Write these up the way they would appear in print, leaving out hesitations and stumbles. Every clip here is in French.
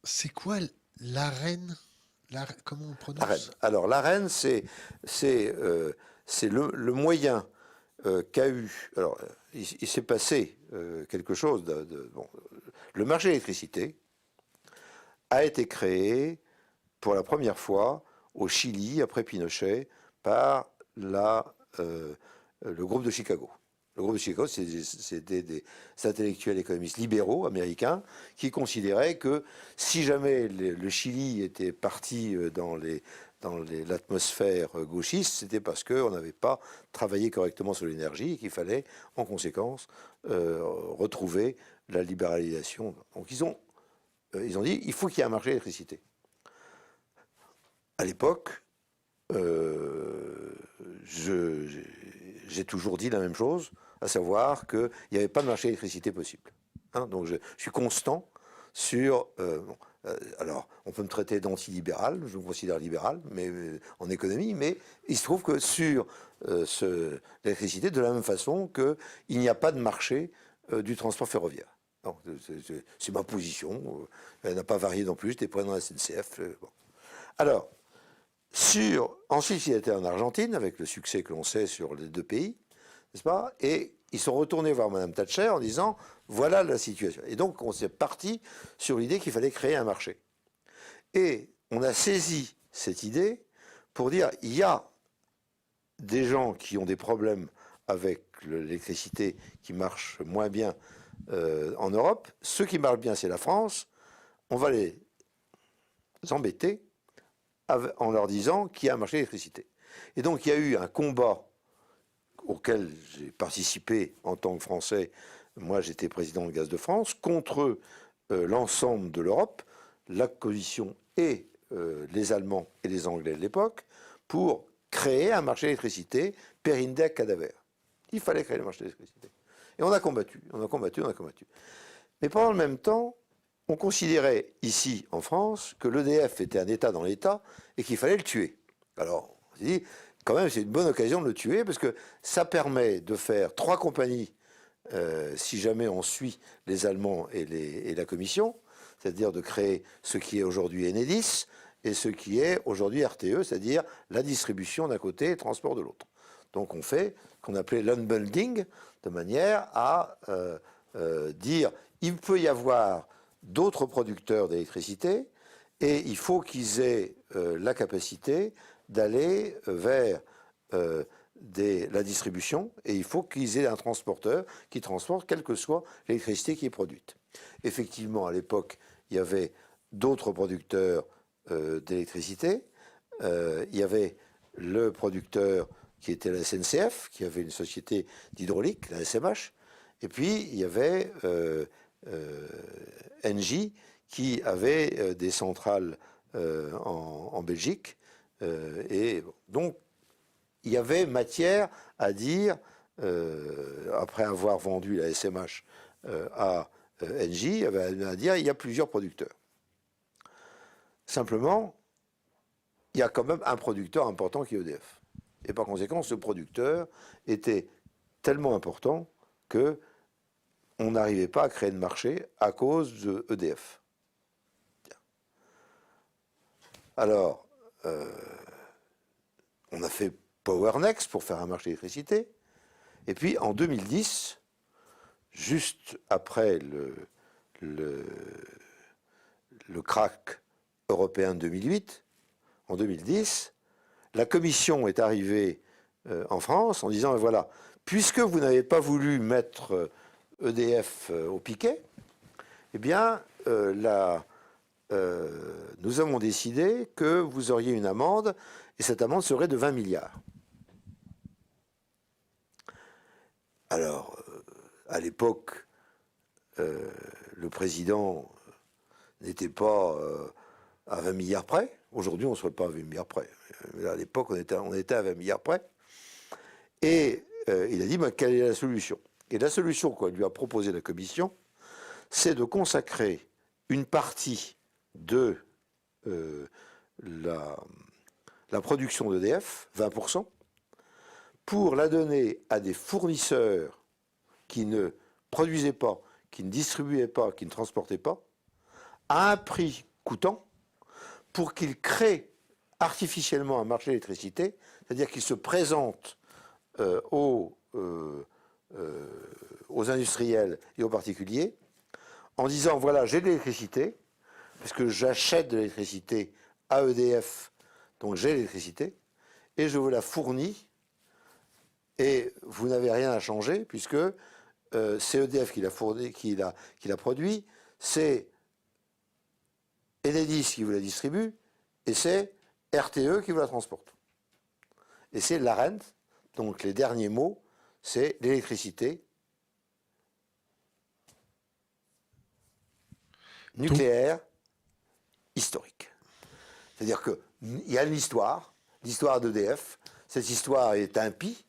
C'est quoi l'arène? Comment on L'AREN. prononce? Alors l'AREN, c'est le moyen qu'a eu. Alors, il s'est passé quelque chose bon, le marché de l'électricité a été créé pour la première fois au Chili, après Pinochet, par le groupe de Chicago. Le groupe de Chicago, c'était des intellectuels économistes libéraux américains qui considéraient que si jamais le Chili était parti dans l'atmosphère gauchiste, c'était parce qu'on n'avait pas travaillé correctement sur l'énergie et qu'il fallait, en conséquence, retrouver la libéralisation. Donc ils ont dit il faut qu'il y ait un marché d'électricité. À l'époque, euh, j'ai toujours dit la même chose, à savoir qu'il n'y avait pas de marché d'électricité possible. Hein, donc je suis constant sur. Bon, alors, on peut me traiter d'antilibéral, je me considère libéral, mais en économie, mais il se trouve que sur l'électricité, de la même façon qu'il n'y a pas de marché du transport ferroviaire. C'est ma position. Elle n'a pas varié non plus. J'étais président de la SNCF. Bon. Alors, ensuite, il était en Argentine, avec le succès que l'on sait sur les deux pays, n'est-ce pas? Et ils sont retournés voir Mme Thatcher en disant voilà la situation. Et donc, on s'est parti sur l'idée qu'il fallait créer un marché. Et on a saisi cette idée pour dire il y a des gens qui ont des problèmes avec l'électricité qui marche moins bien en Europe. Ceux qui marchent bien, c'est la France. On va les embêter en leur disant qu'il y a un marché d'électricité. Et donc il y a eu un combat auquel j'ai participé en tant que Français. Moi, j'étais président de Gaz de France contre l'ensemble de l'Europe, la Commission et les Allemands et les Anglais de l'époque, pour créer un marché d'électricité perindex cadaver. Il fallait créer le marché d'électricité. Et on a combattu, on a combattu, on a combattu. Mais pendant le même temps, on considérait ici, en France, que l'EDF était un État dans l'État et qu'il fallait le tuer. Alors, on s'est dit, quand même, c'est une bonne occasion de le tuer parce que ça permet de faire 3 compagnies, si jamais on suit les Allemands et la Commission, c'est-à-dire de créer ce qui est aujourd'hui Enedis et ce qui est aujourd'hui RTE, c'est-à-dire la distribution d'un côté et le transport de l'autre. Donc on fait ce qu'on appelait l'unbundling, de manière à dire il peut y avoir d'autres producteurs d'électricité et il faut qu'ils aient la capacité d'aller vers la distribution et il faut qu'ils aient un transporteur qui transporte quelle que soit l'électricité qui est produite. Effectivement, à l'époque, il y avait d'autres producteurs d'électricité. Il y avait le producteur qui était la SNCF, qui avait une société d'hydraulique, la SMH, et puis il y avait Engie qui avait des centrales en Belgique. Et donc il y avait matière à dire, après avoir vendu la SMH à Engie, il y avait à dire il y a plusieurs producteurs. Simplement, il y a quand même un producteur important qui est EDF. Et par conséquent, ce producteur était tellement important que on n'arrivait pas à créer de marché à cause de EDF. Alors, on a fait PowerNext pour faire un marché d'électricité. Et puis, en 2010, juste après le crack européen de 2008, en 2010, la Commission est arrivée en France en disant, voilà, puisque vous n'avez pas voulu mettre EDF au piquet, eh bien, nous avons décidé que vous auriez une amende, et cette amende serait de 20 milliards. Alors, à l'époque, le président n'était pas à 20 milliards près. Aujourd'hui, on ne serait pas à 20 milliards près. À l'époque, on était à 20 milliards près. Et il a dit, bah, quelle est la solution? Et la solution qu'on lui a proposée la Commission, c'est de consacrer une partie de la production d'EDF, 20%, pour la donner à des fournisseurs qui ne produisaient pas, qui ne distribuaient pas, qui ne transportaient pas, à un prix coûtant pour qu'il crée artificiellement un marché de l'électricité, c'est-à-dire qu'il se présente aux industriels et aux particuliers en disant voilà, j'ai de l'électricité, parce que j'achète de l'électricité à EDF, donc j'ai l'électricité, et je vous la fournis, et vous n'avez rien à changer, puisque c'est EDF qui l'a fourni, qui l'a produit, c'est Enedis qui vous la distribue, et c'est RTE qui vous la transporte. Et c'est la rente, donc les derniers mots, c'est l'électricité nucléaire historique. C'est-à-dire qu'il y a une histoire, l'histoire d'EDF, cette histoire est impie,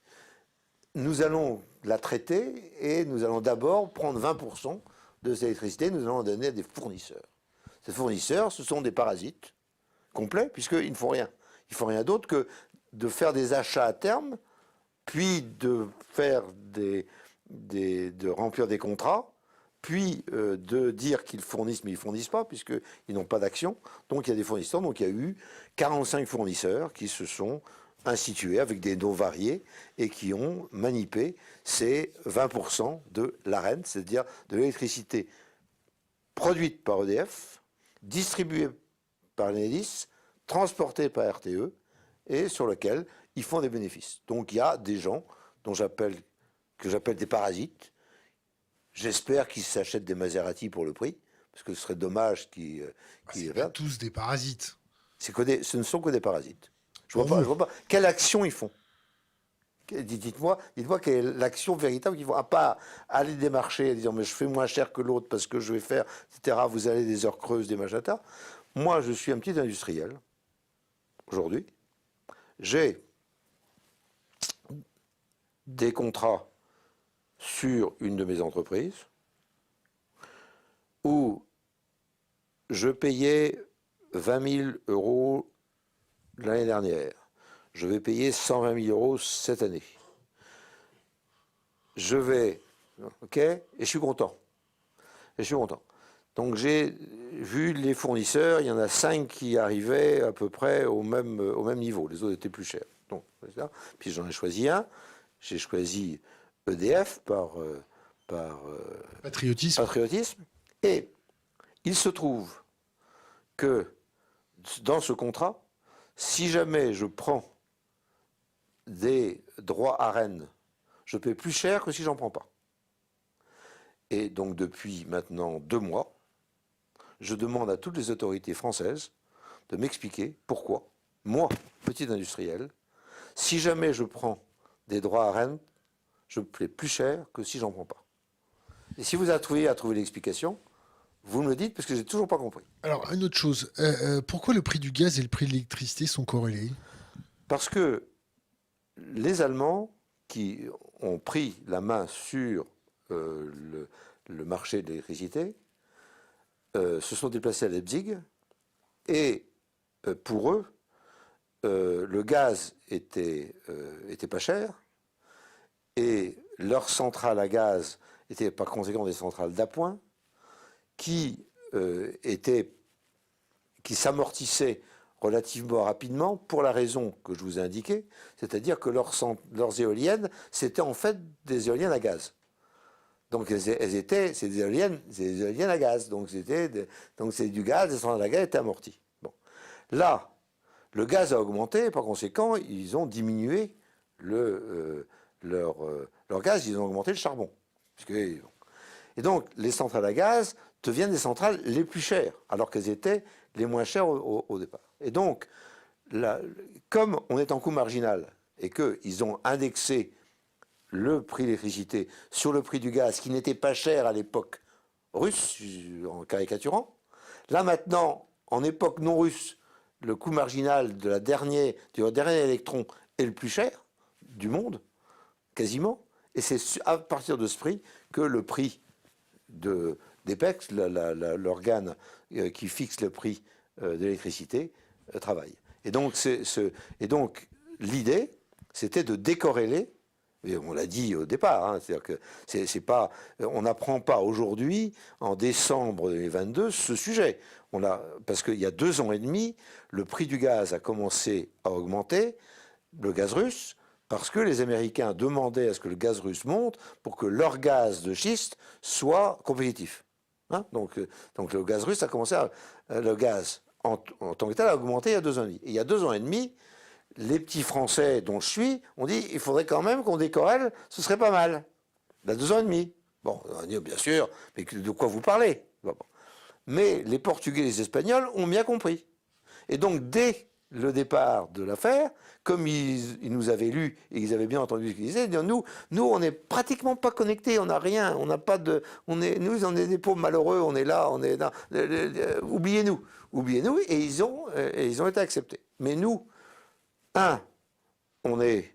nous allons la traiter et nous allons d'abord prendre 20% de cette électricité, nous allons la donner à des fournisseurs. Ces fournisseurs, ce sont des parasites complets, puisqu'ils ne font rien. Ils ne font rien d'autre que de faire des achats à terme, puis de faire de remplir des contrats, puis de dire qu'ils fournissent, mais ils ne fournissent pas, puisqu'ils n'ont pas d'action. Donc il y a des fournisseurs. Donc il y a eu 45 fournisseurs qui se sont institués avec des noms variés et qui ont manipé ces 20% de la rente, c'est-à-dire de l'électricité produite par EDF, distribuée par Enedis, transportée par RTE et sur lequel ils font des bénéfices. Donc il y a des gens que j'appelle des parasites. J'espère qu'ils s'achètent des Maserati pour le prix, parce que ce serait dommage qu'ils C'est pas tous des parasites. Ce ne sont que des parasites. Je vois pas quelle action ils font. Dites-moi quelle est l'action véritable qu'ils font. À part aller démarcher et dire mais je fais moins cher que l'autre parce que je vais faire, etc. Vous allez des heures creuses, des machatas. Moi, je suis un petit industriel. Aujourd'hui, j'ai des contrats sur une de mes entreprises où je payais 20 000 euros l'année dernière. Je vais payer 120 000 euros cette année. OK, et je suis content. Donc j'ai vu les fournisseurs, il y en a 5 qui arrivaient à peu près au même niveau. Les autres étaient plus chers. Donc, puis j'en ai choisi un. J'ai choisi EDF par patriotisme. Et il se trouve que dans ce contrat, si jamais je prends des droits à Rennes, je paie plus cher que si j'en prends pas. Et donc depuis maintenant 2 mois, je demande à toutes les autorités françaises de m'expliquer pourquoi, moi, petit industriel, si jamais je prends des droits à Rennes, je paie plus cher que si j'en prends pas. Et si vous arrivez à trouver l'explication, vous me le dites parce que j'ai toujours pas compris. Alors, une autre chose, pourquoi le prix du gaz et le prix de l'électricité sont corrélés? Parce que les Allemands qui ont pris la main sur le marché de l'électricité se sont déplacés à Leipzig et pour eux, le gaz était pas cher et leurs centrales à gaz étaient par conséquent des centrales d'appoint qui s'amortissaient relativement rapidement pour la raison que je vous ai indiquée, c'est-à-dire que leurs éoliennes, c'était en fait des éoliennes à gaz. Donc c'est des éoliennes à gaz, donc c'est du gaz, les centrales à gaz étaient amorties. Bon. Là, le gaz a augmenté, par conséquent, ils ont diminué leur gaz, ils ont augmenté le charbon. Et donc, les centrales à gaz deviennent des centrales les plus chères, alors qu'elles étaient les moins chères au départ. Et donc, comme on est en coût marginal et qu'ils ont indexé le prix de l'électricité sur le prix du gaz, qui n'était pas cher à l'époque russe, en caricaturant, là maintenant, en époque non russe, le coût marginal du dernier électron est le plus cher du monde, quasiment, et c'est à partir de ce prix que le prix d'EPEX, l'organe qui fixe le prix de l'électricité, travaille. Et donc l'idée, c'était de décorréler Et on l'a dit au départ, hein, c'est-à-dire que c'est pas, on n'apprend pas aujourd'hui, en décembre 2022, ce sujet. Parce qu'il y a 2 ans et demi, le prix du gaz a commencé à augmenter, le gaz russe, parce que les Américains demandaient à ce que le gaz russe monte pour que leur gaz de schiste soit compétitif. Hein, donc le gaz russe a commencé le gaz en tant que tel a augmenté il y a 2 ans et demi. Et il y a 2 ans et demi, les petits Français dont je suis ont dit il faudrait quand même qu'on décorrèle, ce serait pas mal. Il y a 2 ans et demi. Bon, on a dit bien sûr, mais de quoi vous parlez? Bon. Mais les Portugais et les Espagnols ont bien compris. Et donc, dès le départ de l'affaire, comme ils nous avaient lu et ils avaient bien entendu ce qu'ils disaient, nous, on n'est pratiquement pas connectés, on n'a rien, on n'a pas de, nous, on est des pauvres malheureux, on est là, oubliez-nous, et ils ont été acceptés. Mais nous, on est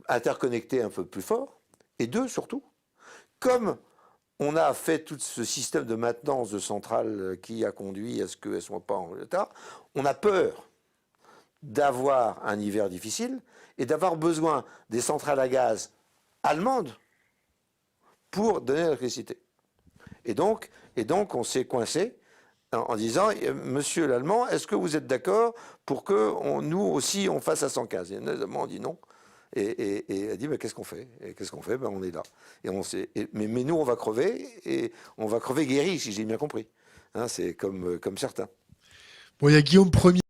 interconnectés un peu plus fort, et 2, surtout, comme on a fait tout ce système de maintenance de centrales qui a conduit à ce qu'elles ne soient pas en retard. On a peur d'avoir un hiver difficile et d'avoir besoin des centrales à gaz allemandes pour donner l'électricité. Et donc, on s'est coincé en disant, monsieur l'Allemand, est-ce que vous êtes d'accord pour que nous aussi on fasse à 115? Et l'Allemand a dit non. Et elle a dit, qu'est-ce qu'on fait? Et qu'est-ce qu'on fait? On est là. Mais nous, on va crever, et on va crever guéri, si j'ai bien compris. Hein, c'est comme certains. Bon, il y a Guillaume Ier